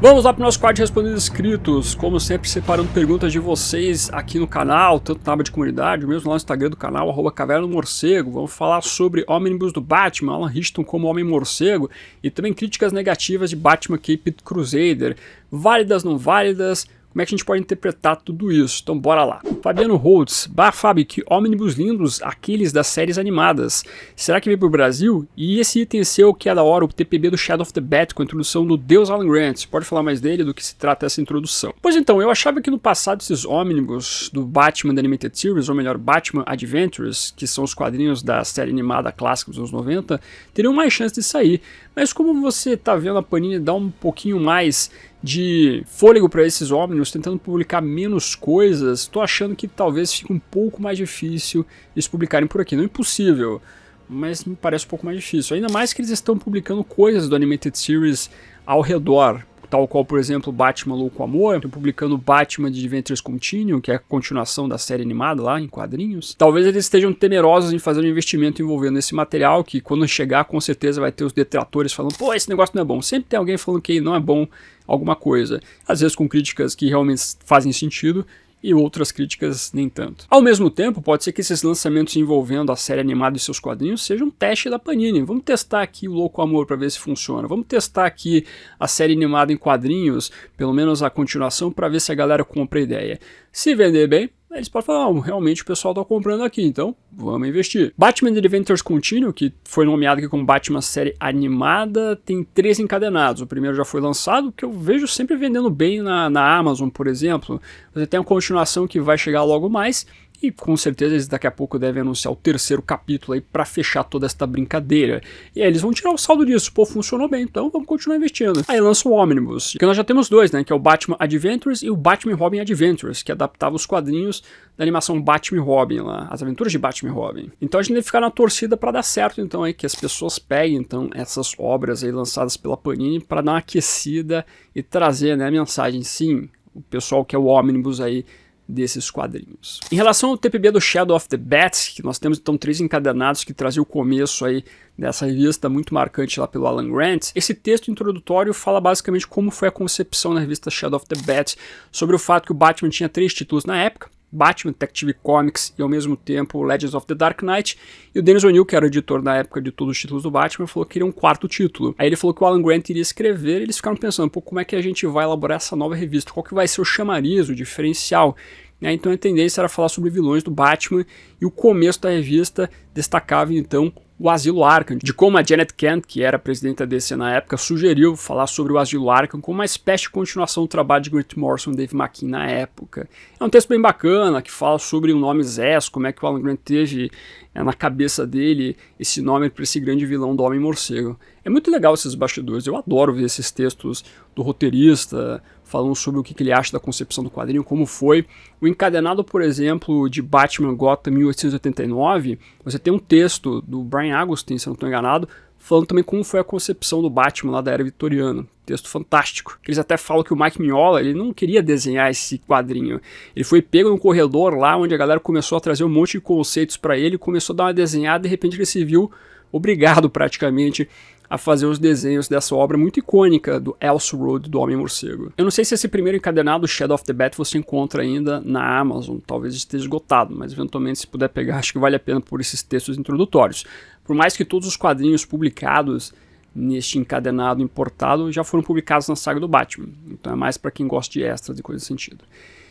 Vamos lá para o nosso quadro de respondidos inscritos, como sempre separando perguntas de vocês aqui no canal, tanto na aba de comunidade, mesmo lá no Instagram do canal, @Caverna do Morcego. Vamos falar sobre Omnibus do Batman, Alan Richardson como Homem-Morcego, e também críticas negativas de Batman Caped Crusader, válidas, não válidas, como é que a gente pode interpretar tudo isso? Então bora lá. Fabiano Holtz, Fábio, que ônibus lindos, aqueles das séries animadas. Será que veio pro Brasil? E esse item seu que é da hora, o TPB do Shadow of the Bat, com a introdução do Deus Alan Grant. Pode falar mais dele do que se trata essa introdução? Pois então, eu achava que no passado esses ônibus do Batman da Animated Series, ou melhor, Batman Adventures, que são os quadrinhos da série animada clássica dos anos 90, teriam mais chance de sair. Mas como você tá vendo a Panini dar um pouquinho mais de fôlego para esses ônibus, tentando publicar menos coisas, tô achando que talvez fique um pouco mais difícil eles publicarem por aqui. Não é impossível, mas me parece um pouco mais difícil. Ainda mais que eles estão publicando coisas do Animated Series ao redor, tal qual, por exemplo, Batman Louco Amor. Estão publicando Batman de Adventures Continuum, que é a continuação da série animada lá em quadrinhos. Talvez eles estejam temerosos em fazer um investimento envolvendo esse material, que quando chegar com certeza vai ter os detratores falando, pô, esse negócio não é bom. Sempre tem alguém falando que não é bom alguma coisa, às vezes com críticas que realmente fazem sentido e outras críticas nem tanto. Ao mesmo tempo, pode ser que esses lançamentos envolvendo a série animada e seus quadrinhos sejam um teste da Panini. Vamos testar aqui o Louco Amor para ver se funciona. Vamos testar aqui a série animada em quadrinhos, pelo menos a continuação, para ver se a galera compra a ideia. Se vender bem, eles podem falar, não, realmente o pessoal está comprando aqui, então vamos investir. Batman The Adventures Continuum, que foi nomeado aqui como Batman série animada, tem 3 encadenados. O primeiro já foi lançado, que eu vejo sempre vendendo bem na Amazon, por exemplo. Você tem uma continuação que vai chegar logo mais, e com certeza eles daqui a pouco devem anunciar o 3º capítulo aí para fechar toda esta brincadeira. E aí eles vão tirar o saldo disso, pô, funcionou bem, então vamos continuar investindo. Aí lança o Omnibus, que nós já temos 2, né, que é o Batman Adventures e o Batman Robin Adventures, que adaptava os quadrinhos da animação Batman Robin lá, as aventuras de Batman Robin. Então a gente deve ficar na torcida para dar certo, então aí que as pessoas peguem então essas obras aí lançadas pela Panini para dar uma aquecida e trazer, né, a mensagem, sim, o pessoal que é o Omnibus aí desses quadrinhos. Em relação ao TPB do Shadow of the Bat, que nós temos então 3 encadenados que trazia o começo aí dessa revista muito marcante lá pelo Alan Grant, esse texto introdutório fala basicamente como foi a concepção da revista Shadow of the Bat, sobre o fato que o Batman tinha 3 títulos na época, Batman, Detective Comics e ao mesmo tempo Legends of the Dark Knight, e o Dennis O'Neil, que era o editor na época de todos os títulos do Batman, falou que queria um 4º título. Aí ele falou que o Alan Grant iria escrever, e eles ficaram pensando, pô, como é que a gente vai elaborar essa nova revista, qual que vai ser o chamariz, o diferencial? Então a tendência era falar sobre vilões do Batman, e o começo da revista destacava então o Asilo Arkham, de como a Janet Kent, que era a presidenta da DC na época, sugeriu falar sobre o Asilo Arkham como uma espécie de continuação do trabalho de Grant Morrison e Dave McKean na época. É um texto bem bacana, que fala sobre o nome Zess, como é que o Alan Grant teve na cabeça dele esse nome para esse grande vilão do Homem-Morcego. É muito legal esses bastidores, eu adoro ver esses textos do roteirista, falando sobre o que ele acha da concepção do quadrinho, como foi. O encadenado, por exemplo, de Batman Gotham 1889, você tem um texto do Brian Agustin, se eu não estou enganado, falando também como foi a concepção do Batman lá da era vitoriana. Texto fantástico. Eles até falam que o Mike Mignola, ele não queria desenhar esse quadrinho. Ele foi pego no corredor lá, onde a galera começou a trazer um monte de conceitos para ele, começou a dar uma desenhada, e de repente ele se viu obrigado praticamente a fazer os desenhos dessa obra muito icônica do Elseworld do Homem-Morcego. Eu não sei se esse primeiro encadenado, Shadow of the Bat, você encontra ainda na Amazon, talvez esteja esgotado, mas eventualmente se puder pegar, acho que vale a pena por esses textos introdutórios. Por mais que todos os quadrinhos publicados neste encadenado importado já foram publicados na saga do Batman, então é mais para quem gosta de extras e coisas desse sentido.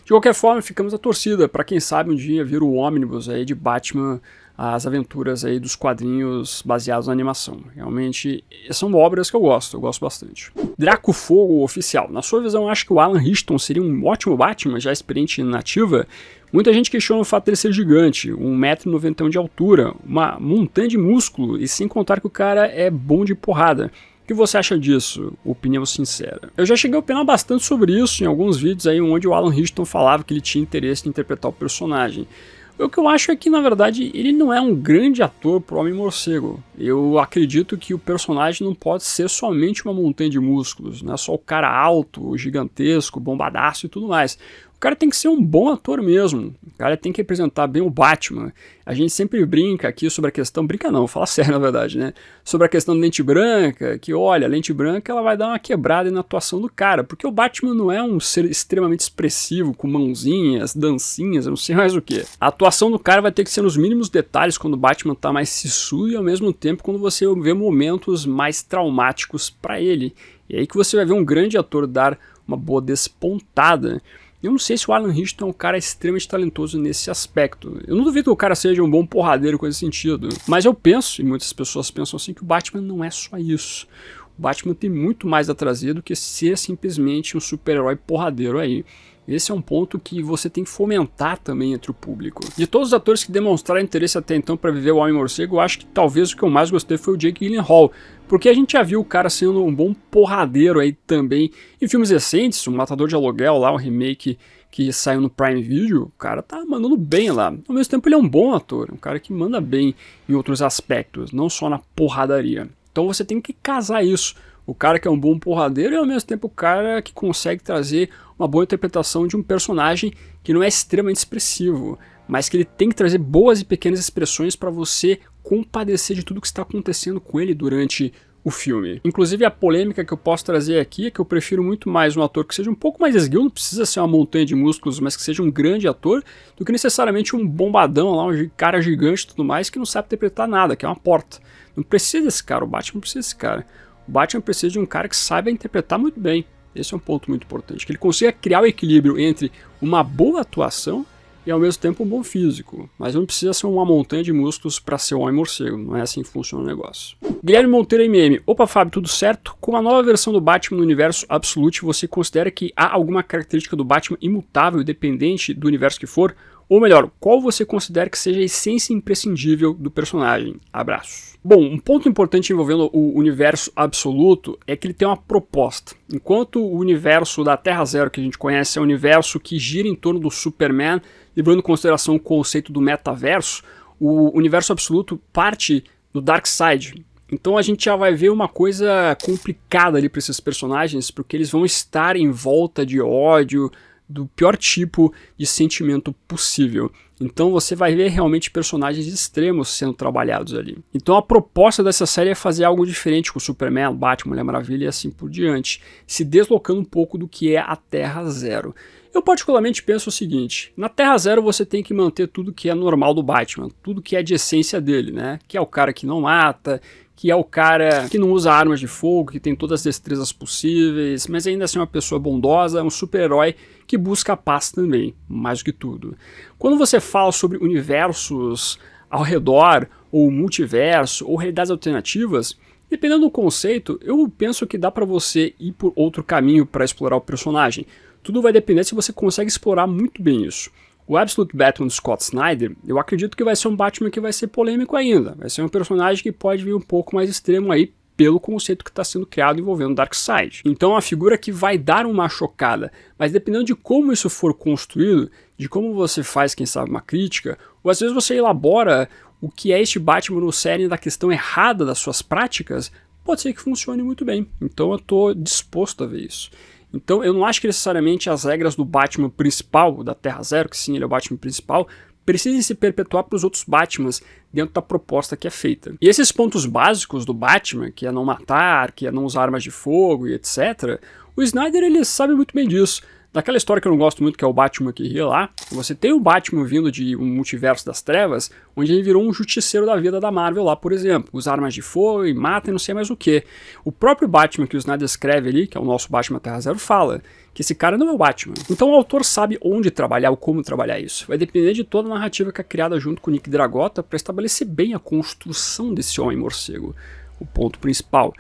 De qualquer forma, ficamos à torcida para quem sabe um dia vir o Omnibus aí de Batman, as aventuras aí dos quadrinhos baseados na animação. Realmente, são obras que eu gosto bastante. Draco Fogo Oficial. Na sua visão, acho que o Alan Richardson seria um ótimo Batman, já experiente na ativa? Muita gente questiona o fato dele ser gigante, 1,91 m de altura, uma montanha de músculo, e sem contar que o cara é bom de porrada. O que você acha disso? Opinião sincera. Eu já cheguei a opinar bastante sobre isso em alguns vídeos aí onde o Alan Richardson falava que ele tinha interesse em interpretar o personagem. O que eu acho é que, na verdade, ele não é um grande ator pro Homem-Morcego. Eu acredito que o personagem não pode ser somente uma montanha de músculos, não é só o cara alto, gigantesco, bombadaço e tudo mais. o cara tem que ser um bom ator mesmo, o cara tem que representar bem o Batman. A gente sempre brinca aqui sobre a questão, brinca não, fala sério na verdade, né? Sobre a questão da lente branca, que olha, a lente branca ela vai dar uma quebrada na atuação do cara, porque o Batman não é um ser extremamente expressivo, com mãozinhas, dancinhas, eu não sei mais o que. A atuação do cara vai ter que ser nos mínimos detalhes quando o Batman tá mais sisudo e ao mesmo tempo quando você vê momentos mais traumáticos para ele. E aí que você vai ver um grande ator dar uma boa despontada. Eu não sei se o Alan Ritchson é um cara extremamente talentoso nesse aspecto. Eu não duvido que o cara seja um bom porradeiro com esse sentido. Mas eu penso, e muitas pessoas pensam assim, que o Batman não é só isso. O Batman tem muito mais a trazer do que ser simplesmente um super-herói porradeiro aí. Esse é um ponto que você tem que fomentar também entre o público. De todos os atores que demonstraram interesse até então para viver o Homem-Morcego, eu acho que talvez o que eu mais gostei foi o Jake Gyllenhaal, porque a gente já viu o cara sendo um bom porradeiro aí também em filmes recentes, o Matador de Aluguel lá, um remake que saiu no Prime Video, o cara tá mandando bem lá. Ao mesmo tempo ele é um bom ator, um cara que manda bem em outros aspectos, não só na porradaria. Então você tem que casar isso. O cara que é um bom porradeiro e ao mesmo tempo o cara que consegue trazer uma boa interpretação de um personagem que não é extremamente expressivo, mas que ele tem que trazer boas e pequenas expressões para você compadecer de tudo que está acontecendo com ele durante o filme. Inclusive a polêmica que eu posso trazer aqui é que eu prefiro muito mais um ator que seja um pouco mais esguio, não precisa ser uma montanha de músculos, mas que seja um grande ator, do que necessariamente um bombadão lá, um cara gigante e tudo mais que não sabe interpretar nada, que é uma porta. Não precisa desse cara, o Batman não precisa desse cara. O Batman precisa de um cara que saiba interpretar muito bem. Esse é um ponto muito importante, que ele consiga criar o equilíbrio entre uma boa atuação e ao mesmo tempo um bom físico. Mas não precisa ser uma montanha de músculos para ser um Homem-Morcego, não é assim que funciona o negócio. Guilherme Monteiro MM, opa Fábio, tudo certo? Com a nova versão do Batman no universo Absolute, você considera que há alguma característica do Batman imutável, independente do universo que for? Ou melhor, qual você considera que seja a essência imprescindível do personagem? Abraço. Bom, um ponto importante envolvendo o universo absoluto é que ele tem uma proposta. Enquanto o universo da Terra Zero que a gente conhece é um universo que gira em torno do Superman, levando em consideração o conceito do metaverso, o universo absoluto parte do Darkseid. Então a gente já vai ver uma coisa complicada ali para esses personagens, porque eles vão estar em volta de ódio, do pior tipo de sentimento possível. Então você vai ver realmente personagens extremos sendo trabalhados ali. Então a proposta dessa série é fazer algo diferente com o Superman, Batman, Mulher Maravilha e assim por diante, se deslocando um pouco do que é a Terra Zero. Eu particularmente penso o seguinte, na Terra Zero você tem que manter tudo que é normal do Batman, tudo que é de essência dele, né? Que é o cara que não mata, que é o cara que não usa armas de fogo, que tem todas as destrezas possíveis, mas ainda assim é uma pessoa bondosa, um super-herói que busca a paz também, mais do que tudo. Quando você fala sobre universos ao redor, ou multiverso, ou realidades alternativas, dependendo do conceito, eu penso que dá para você ir por outro caminho para explorar o personagem. Tudo vai depender se você consegue explorar muito bem isso. O Absolute Batman do Scott Snyder, eu acredito que vai ser um Batman que vai ser polêmico ainda. Vai ser um personagem que pode vir um pouco mais extremo aí pelo conceito que está sendo criado envolvendo Darkseid. Então é uma figura que vai dar uma chocada, mas dependendo de como isso for construído, de como você faz, quem sabe, uma crítica, ou às vezes você elabora o que é este Batman no cerne da questão errada das suas práticas, pode ser que funcione muito bem. Então eu estou disposto a ver isso. Então eu não acho que necessariamente as regras do Batman principal, da Terra Zero, que sim, ele é o Batman principal, precisem se perpetuar para os outros Batmans dentro da proposta que é feita. E esses pontos básicos do Batman, que é não matar, que é não usar armas de fogo e etc., o Snyder ele sabe muito bem disso. Daquela história que eu não gosto muito, que é o Batman que ria lá, você tem o Batman vindo de um multiverso das trevas, onde ele virou um justiceiro da vida da Marvel lá, por exemplo. Usa armas de fogo e mata e não sei mais o que. O próprio Batman que o Snyder escreve ali, que é o nosso Batman Terra Zero, fala que esse cara não é o Batman. Então o autor sabe onde trabalhar ou como trabalhar isso. Vai depender de toda a narrativa que é criada junto com o Nick Dragotta para estabelecer bem a construção desse Homem-Morcego, o ponto principal.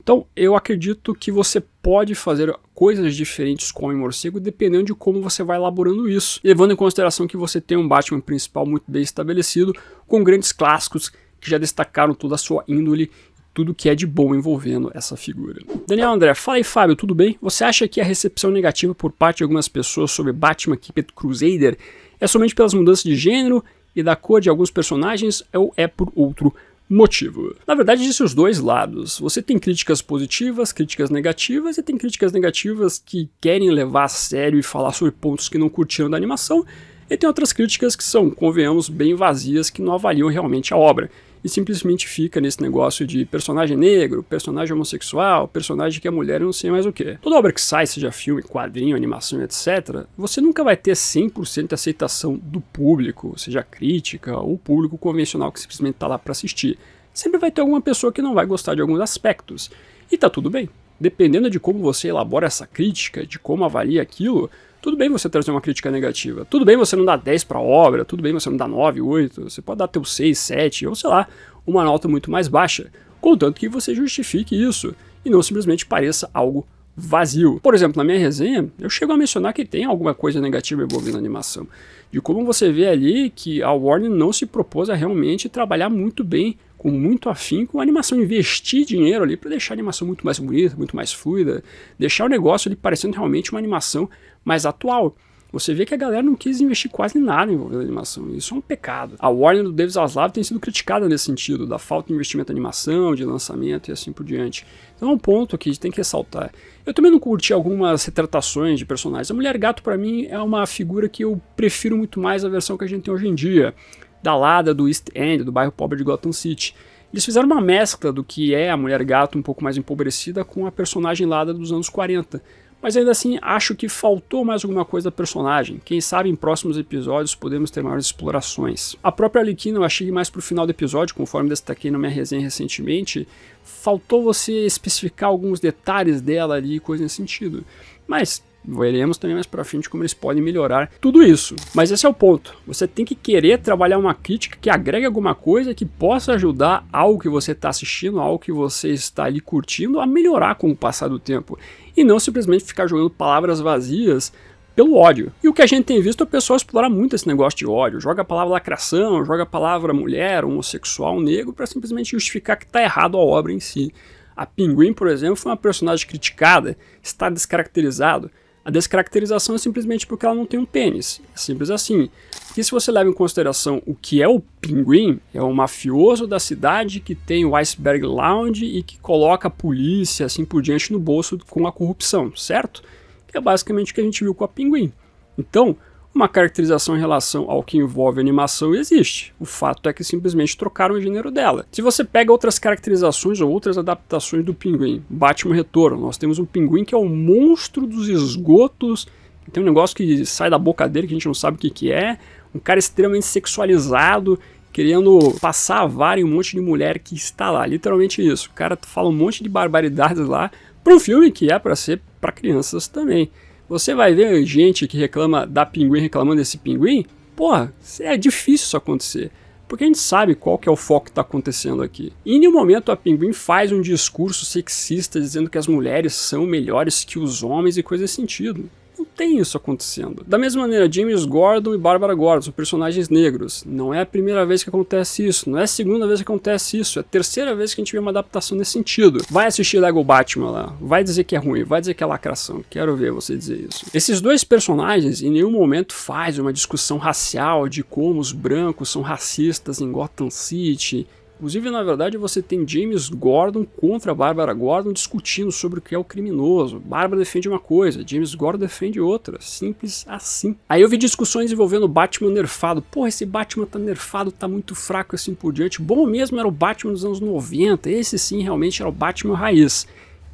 Então, eu acredito que você pode fazer coisas diferentes com o Homem-Morcego dependendo de como você vai elaborando isso, levando em consideração que você tem um Batman principal muito bem estabelecido, com grandes clássicos que já destacaram toda a sua índole, tudo que é de bom envolvendo essa figura. Daniel André, fala aí Fábio, tudo bem? Você acha que a recepção negativa por parte de algumas pessoas sobre Batman Keep Crusader é somente pelas mudanças de gênero e da cor de alguns personagens ou é por outro motivo. Na verdade, existem os dois lados. Você tem críticas positivas, críticas negativas, e tem críticas negativas que querem levar a sério e falar sobre pontos que não curtiram da animação, e tem outras críticas que são, convenhamos, bem vazias, que não avaliam realmente a obra, e simplesmente fica nesse negócio de personagem negro, personagem homossexual, personagem que é mulher e não sei mais o que. Toda obra que sai, seja filme, quadrinho, animação, etc., você nunca vai ter 100% de aceitação do público, seja crítica ou público convencional que simplesmente está lá para assistir. Sempre vai ter alguma pessoa que não vai gostar de alguns aspectos. E tá tudo bem. Dependendo de como você elabora essa crítica, de como avalia aquilo, tudo bem você trazer uma crítica negativa. Tudo bem você não dar 10 para a obra, tudo bem você não dar 9, 8, você pode dar teu 6, 7, ou sei lá, uma nota muito mais baixa, contanto que você justifique isso e não simplesmente pareça algo vazio. Por exemplo, na minha resenha, eu chego a mencionar que tem alguma coisa negativa envolvendo a animação, de como você vê ali que a Warner não se propôs a realmente trabalhar muito bem, com muito afinco, a animação, investir dinheiro ali para deixar a animação muito mais bonita, muito mais fluida, deixar o negócio ali parecendo realmente uma animação mais atual. Você vê que a galera não quis investir quase nada envolvendo a animação, isso é um pecado. A Warner do David Zaslav tem sido criticada nesse sentido, da falta de investimento em animação, de lançamento e assim por diante. Então é um ponto que a gente tem que ressaltar. Eu também não curti algumas retratações de personagens. A Mulher Gato, para mim, é uma figura que eu prefiro muito mais a versão que a gente tem hoje em dia, da Lada do East End, do bairro pobre de Gotham City. Eles fizeram uma mescla do que é a Mulher Gato um pouco mais empobrecida com a personagem Lada dos anos 40. Mas ainda assim, acho que faltou mais alguma coisa da personagem. Quem sabe em próximos episódios podemos ter maiores explorações. A própria Arlequina eu achei mais pro final do episódio, conforme destaquei na minha resenha recentemente, faltou você especificar alguns detalhes dela ali e coisa nesse sentido. Mas veremos também mais pra frente como eles podem melhorar tudo isso. Mas esse é o ponto. Você tem que querer trabalhar uma crítica que agregue alguma coisa que possa ajudar algo que você está assistindo, algo que você está ali curtindo, a melhorar com o passar do tempo. E não simplesmente ficar jogando palavras vazias pelo ódio. E o que a gente tem visto é o pessoal explorar muito esse negócio de ódio. Joga a palavra lacração, joga a palavra mulher, homossexual, negro, para simplesmente justificar que está errado a obra em si. A Pinguim, por exemplo, foi uma personagem criticada, está descaracterizado. A descaracterização é simplesmente porque ela não tem um pênis. É simples assim. Porque se você leva em consideração o que é o Pinguim, é um mafioso da cidade que tem o Iceberg Lounge e que coloca a polícia assim por diante no bolso com a corrupção, certo? Que é basicamente o que a gente viu com a Pinguim. Então, uma caracterização em relação ao que envolve a animação existe. O fato é que simplesmente trocaram o gênero dela. Se você pega outras caracterizações ou outras adaptações do Pinguim, Batman Retorno, nós temos um Pinguim que é o monstro dos esgotos, que tem um negócio que sai da boca dele que a gente não sabe o que é, um cara extremamente sexualizado, querendo passar a vara em um monte de mulher que está lá, literalmente isso. O cara fala um monte de barbaridades lá, para um filme que é para ser para crianças também. Você vai ver gente que reclama da Pinguim reclamando desse Pinguim? Porra, é difícil isso acontecer. Porque a gente sabe qual que é o foco que está acontecendo aqui. E em nenhum momento a Pinguim faz um discurso sexista dizendo que as mulheres são melhores que os homens e coisa desse sentido. Não tem isso acontecendo. Da mesma maneira, James Gordon e Barbara Gordon são personagens negros. Não é a primeira vez que acontece isso, não é a segunda vez que acontece isso, é a terceira vez que a gente vê uma adaptação nesse sentido. Vai assistir Lego Batman lá, vai dizer que é ruim, vai dizer que é lacração, quero ver você dizer isso. Esses dois personagens em nenhum momento fazem uma discussão racial de como os brancos são racistas em Gotham City. Inclusive, na verdade, você tem James Gordon contra Barbara Gordon discutindo sobre o que é o criminoso. Barbara defende uma coisa, James Gordon defende outra. Simples assim. Aí eu vi discussões envolvendo o Batman nerfado. Porra, esse Batman tá nerfado, tá muito fraco assim por diante. Bom mesmo era o Batman dos anos 90. Esse sim realmente era o Batman raiz.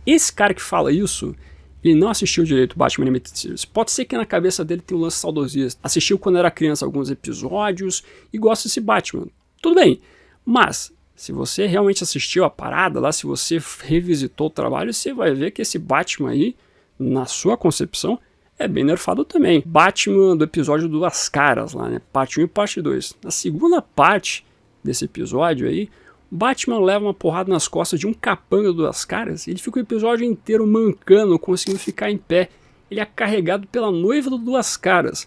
Esse cara que fala isso, ele não assistiu direito o Batman Animated Series. Pode ser que na cabeça dele tenha um lance saudosista. Assistiu quando era criança alguns episódios e gosta desse Batman. Tudo bem. Mas, se você realmente assistiu a parada lá, se você revisitou o trabalho, você vai ver que esse Batman aí, na sua concepção, é bem nerfado também. Batman do episódio Duas Caras lá, né? Parte 1 e parte 2. Na segunda parte desse episódio aí, o Batman leva uma porrada nas costas de um capanga do Duas Caras, e ele fica o episódio inteiro mancando, conseguindo ficar em pé. Ele é carregado pela noiva do Duas Caras.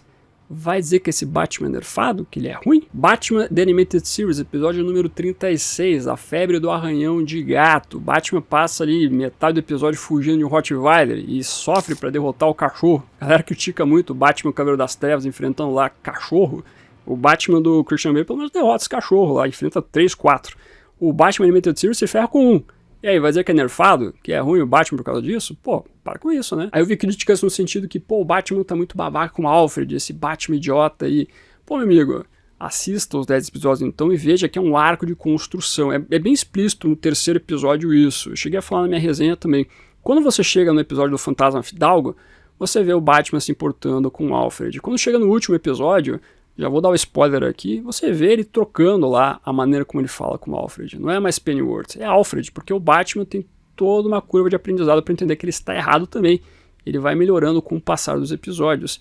Vai dizer que esse Batman é nerfado? Que ele é ruim? Batman The Animated Series, episódio número 36, a febre do arranhão de gato. Batman passa ali metade do episódio fugindo de um Rottweiler e sofre para derrotar o cachorro. A galera critica muito o Batman Cavaleiro das Trevas enfrentando lá cachorro. O Batman do Christian Bale pelo menos derrota esse cachorro lá, enfrenta 3, 4. O Batman Animated Series se ferra com 1. E aí, vai dizer que é nerfado? Que é ruim o Batman por causa disso? Pô, para com isso, né? Aí eu vi críticas no sentido que, pô, o Batman tá muito babaca com o Alfred, esse Batman idiota aí. Pô, meu amigo, assista os 10 episódios então e veja que é um arco de construção. É bem explícito no terceiro episódio isso. Eu cheguei a falar na minha resenha também. Quando você chega no episódio do Fantasma Fidalgo, você vê o Batman se importando com o Alfred. Quando chega no último episódio, já vou dar o spoiler aqui, você vê ele trocando lá a maneira como ele fala com o Alfred. Não é mais Pennyworth, é Alfred, porque o Batman tem toda uma curva de aprendizado para entender que ele está errado também. Ele vai melhorando com o passar dos episódios.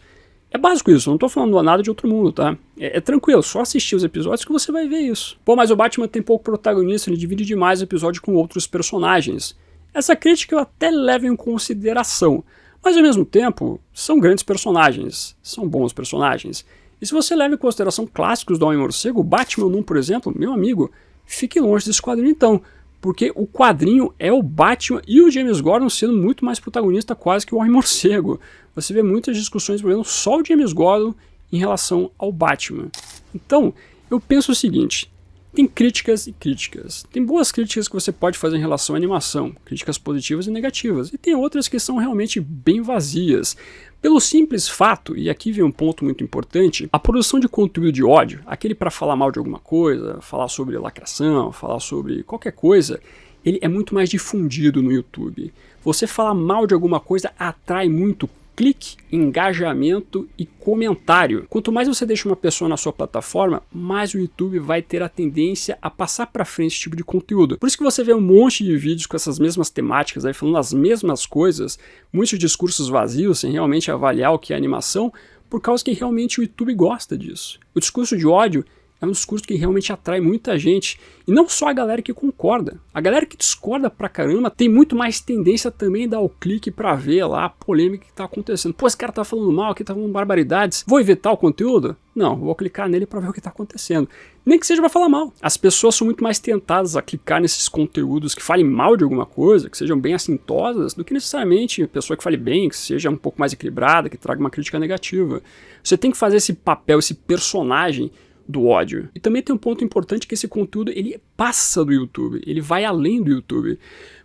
É básico isso, não estou falando nada de outro mundo, tá? É tranquilo, só assistir os episódios que você vai ver isso. Pô, mas o Batman tem pouco protagonista, ele divide demais o episódio com outros personagens. Essa crítica eu até levo em consideração, mas ao mesmo tempo, são grandes personagens, são bons personagens. E se você leva em consideração clássicos do Homem-Morcego, o Batman 1, por exemplo, meu amigo, fique longe desse quadrinho então, porque o quadrinho é o Batman e o James Gordon sendo muito mais protagonista quase que o Homem-Morcego. Você vê muitas discussões envolvendo só o James Gordon em relação ao Batman. Então, eu penso o seguinte, tem críticas e críticas. Tem boas críticas que você pode fazer em relação à animação, críticas positivas e negativas, e tem outras que são realmente bem vazias. Pelo simples fato, e aqui vem um ponto muito importante, a produção de conteúdo de ódio, aquele para falar mal de alguma coisa, falar sobre lacração, falar sobre qualquer coisa, ele é muito mais difundido no YouTube. Você falar mal de alguma coisa atrai muito clique, engajamento e comentário. Quanto mais você deixa uma pessoa na sua plataforma, mais o YouTube vai ter a tendência a passar para frente esse tipo de conteúdo. Por isso que você vê um monte de vídeos com essas mesmas temáticas, aí falando as mesmas coisas, muitos discursos vazios, sem realmente avaliar o que é animação, por causa que realmente o YouTube gosta disso. O discurso de ódio é um discurso que realmente atrai muita gente. E não só a galera que concorda. A galera que discorda pra caramba tem muito mais tendência também a dar o clique pra ver lá a polêmica que tá acontecendo. Pô, esse cara tá falando mal aqui, tá falando barbaridades. Vou evitar o conteúdo? Não, vou clicar nele pra ver o que tá acontecendo. Nem que seja pra falar mal. As pessoas são muito mais tentadas a clicar nesses conteúdos que falem mal de alguma coisa, que sejam bem assintosas, do que necessariamente a pessoa que fale bem, que seja um pouco mais equilibrada, que traga uma crítica negativa. Você tem que fazer esse papel, esse personagem do ódio. E também tem um ponto importante que esse conteúdo ele passa do YouTube, ele vai além do YouTube,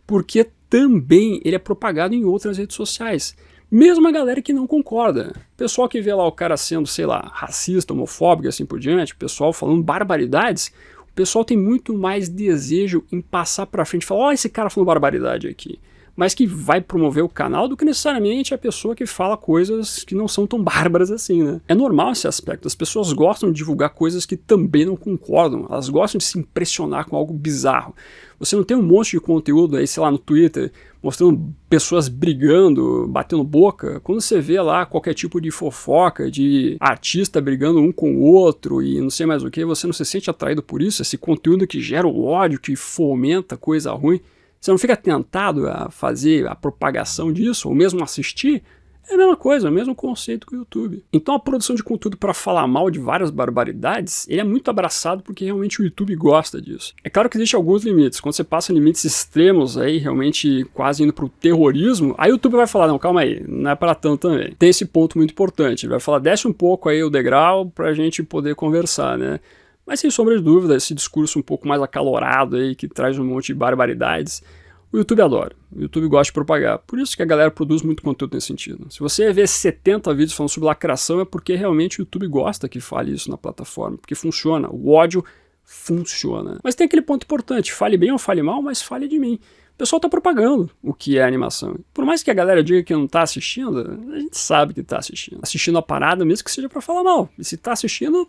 porque também ele é propagado em outras redes sociais. Mesmo a galera que não concorda. O pessoal que vê lá o cara sendo, sei lá, racista, homofóbico e assim por diante, o pessoal falando barbaridades, o pessoal tem muito mais desejo em passar pra frente e falar, ó, esse cara falou barbaridade aqui. Mas que vai promover o canal do que necessariamente a pessoa que fala coisas que não são tão bárbaras assim, né? É normal esse aspecto, as pessoas gostam de divulgar coisas que também não concordam, elas gostam de se impressionar com algo bizarro. Você não tem um monte de conteúdo aí, sei lá, no Twitter, mostrando pessoas brigando, batendo boca, quando você vê lá qualquer tipo de fofoca, de artista brigando um com o outro e não sei mais o que, você não se sente atraído por isso, esse conteúdo que gera o ódio, que fomenta coisa ruim. Você não fica tentado a fazer a propagação disso, ou mesmo assistir? É a mesma coisa, é o mesmo conceito que o YouTube. Então a produção de conteúdo para falar mal de várias barbaridades, ele é muito abraçado porque realmente o YouTube gosta disso. É claro que existem alguns limites, quando você passa limites extremos aí, realmente quase indo pro terrorismo, aí o YouTube vai falar, não, calma aí, não é para tanto também. Tem esse ponto muito importante, ele vai falar, desce um pouco aí o degrau pra gente poder conversar, né? Mas sem sombra de dúvida, esse discurso um pouco mais acalorado aí, que traz um monte de barbaridades, o YouTube adora, o YouTube gosta de propagar. Por isso que a galera produz muito conteúdo nesse sentido. Se você vê 70 vídeos falando sobre lacração, é porque realmente o YouTube gosta que fale isso na plataforma, porque funciona, o ódio funciona. Mas tem aquele ponto importante, fale bem ou fale mal, mas fale de mim. O pessoal tá propagando o que é animação. Por mais que a galera diga que não tá assistindo, a gente sabe que tá assistindo. Assistindo a parada mesmo que seja pra falar mal. E se tá assistindo,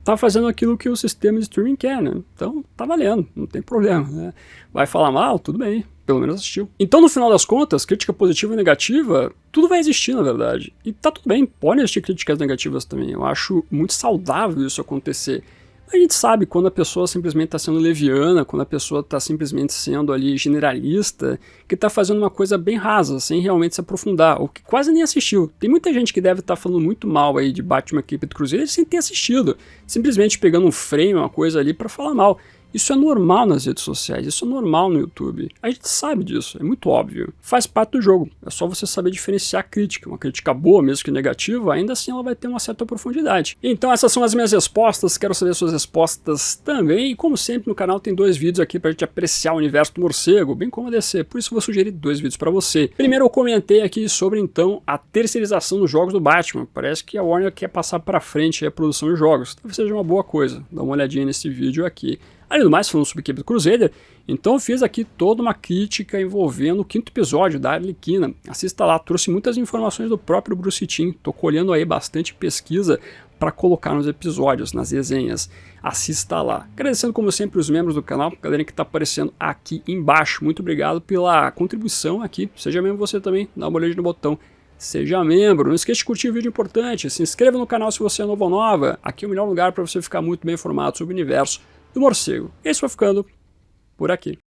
tá fazendo aquilo que o sistema de streaming quer, né? Então tá valendo, não tem problema, né? Vai falar mal, tudo bem, pelo menos assistiu. Então no final das contas, crítica positiva e negativa, tudo vai existir na verdade. E tá tudo bem, podem existir críticas negativas também, eu acho muito saudável isso acontecer. A gente sabe quando a pessoa simplesmente está sendo leviana, quando a pessoa está simplesmente sendo ali generalista, que está fazendo uma coisa bem rasa, sem realmente se aprofundar, ou que quase nem assistiu. Tem muita gente que deve estar falando muito mal aí de Batman Caped Crusader sem ter assistido, simplesmente pegando um frame, uma coisa ali para falar mal. Isso é normal nas redes sociais, isso é normal no YouTube. A gente sabe disso, é muito óbvio. Faz parte do jogo, é só você saber diferenciar a crítica. Uma crítica boa, mesmo que negativa, ainda assim ela vai ter uma certa profundidade. Então essas são as minhas respostas, quero saber suas respostas também. E como sempre no canal tem 2 vídeos aqui pra gente apreciar o universo do morcego, bem como a DC, por isso eu vou sugerir 2 vídeos pra você. Primeiro eu comentei aqui sobre então a terceirização dos jogos do Batman. Parece que a Warner quer passar pra frente a produção de jogos, talvez seja uma boa coisa. Dá uma olhadinha nesse vídeo aqui. Além do mais, falando sobre a equipe do Crusader, então eu fiz aqui toda uma crítica envolvendo o 5º episódio da Arlequina. Assista lá, trouxe muitas informações do próprio Bruce Timm, tô colhendo aí bastante pesquisa para colocar nos episódios, nas resenhas. Assista lá. Agradecendo como sempre os membros do canal, galera que está aparecendo aqui embaixo. Muito obrigado pela contribuição aqui. Seja membro você também, dá uma olhadinha no botão. Seja membro, não esqueça de curtir o vídeo importante, se inscreva no canal se você é novo ou nova. Aqui é o melhor lugar para você ficar muito bem informado sobre o universo do morcego. Esse vai ficando por aqui.